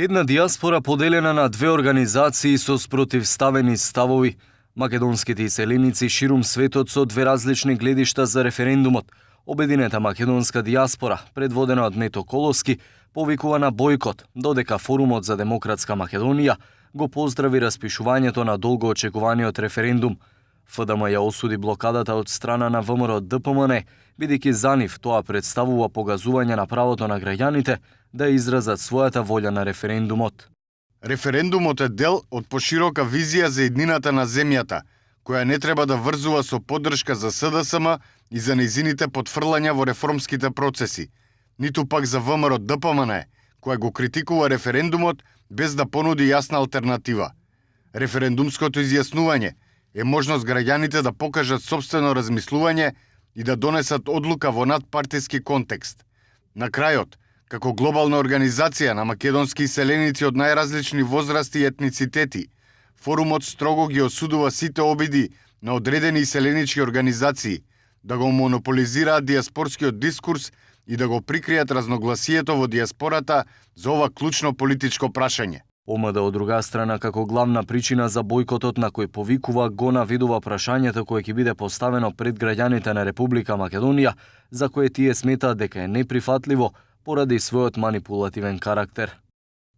Една диаспора поделена на две организации со спротивставени ставови, македонските иселеници ширум светот со две различни гледишта за референдумот. Обединета македонска диаспора, предводена од Мето Колоски, повикува на бојкот, додека Форумот за демократска Македонија го поздрави распишувањето на долго очекуваниот референдум. ФДМ ја осуди блокадата од страна на ВМРО ДПМН, бидејќи за нив тоа представува погазување на правото на граѓаните да изразат својата волја на референдумот. Референдумот е дел од поширока визија за еднината на земјата, која не треба да врзува со поддршка за СДСМ и за нејзините потфрлања во реформските процеси, ниту пак за ВМРО ДПМН, која го критикува референдумот без да понуди јасна алтернатива. Референдумското изјаснување е можност граѓаните да покажат сопствено размислување и да донесат одлука во надпартиски контекст. На крајот, како глобална организација на македонски иселеници од најразлични возрасти и етницитети, Форумот строго ги осудува сите обиди на одредени иселенички организации да го монополизираат диаспорскиот дискурс и да го прикријат разногласието во диаспората за ова клучно политичко прашање. ОМД од друга страна како главна причина за бојкотот на кој повикува го наведува прашањето кое ќе биде поставено пред граѓаните на Република Македонија, за кое тие сметаат дека е неприфатливо поради својот манипулативен карактер.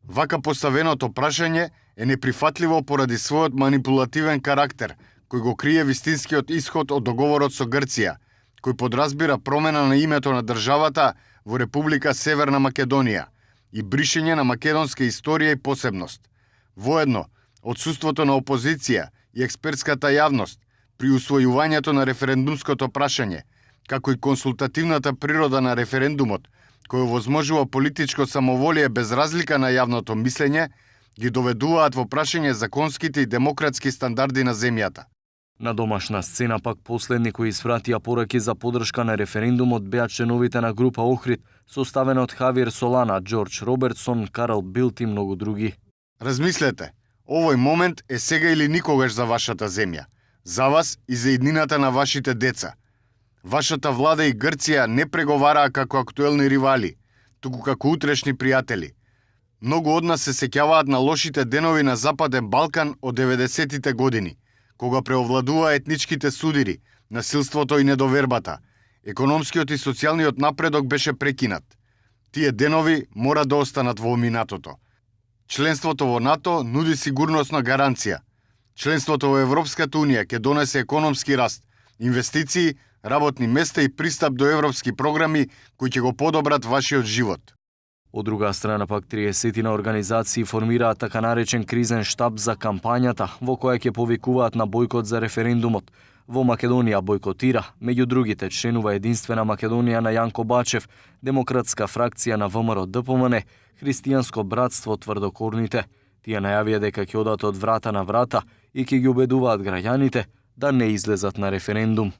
Вака поставеното прашање е неприфатливо поради својот манипулативен карактер, кој го крие вистинскиот исход од договорот со Грција, кој подразбира промена на името на државата во Република Северна Македонија и бришење на македонска историја и посебност. Воедно, отсуството на опозиција и експертската јавност при усвојувањето на референдумското прашање, како и консултативната природа на референдумот, кој овозможува политичко самоволие без разлика на јавното мислење, ги доведуваат во прашање законските и демократски стандарди на земјата. На домашна сцена пак последни кои испратија пораки за поддршка на референдумот беа членовите на група Охрид, составена од Хавиер Солана, Џорџ Робертсон, Карл Билт и многу други. Размислете, овој момент е сега или никогаш за вашата земја, за вас и за иднината на вашите деца. Вашата влада и Грција не преговараа како актуелни ривали, туку како утрешни пријатели. Многу од нас се сеќаваат на лошите денови на Западен Балкан од 90-тите години, кога преовладува етничките судири, насилството и недовербата. Економскиот и социјалниот напредок беше прекинат. Тие денови мора да останат во минатото. Членството во НАТО нуди сигурносна гаранција. Членството во Европската Унија ќе донесе економски раст, инвестиции, работни места и пристап до европски програми кои ќе го подобрат вашиот живот. Од друга страна пак 30 организации формираат така наречен кризен штаб за кампањата, во која ќе повикуваат на бојкот за референдумот. Во Македонија бојкотира, меѓу другите членува Единствена Македонија на Јанко Бачев, Демократска фракција на ВМРО ДПМН, Христијанско братство Тврдокорните. Тие најавија дека ќе одат од врата на врата и ќе ги убедуваат граѓаните да не излезат на референдум.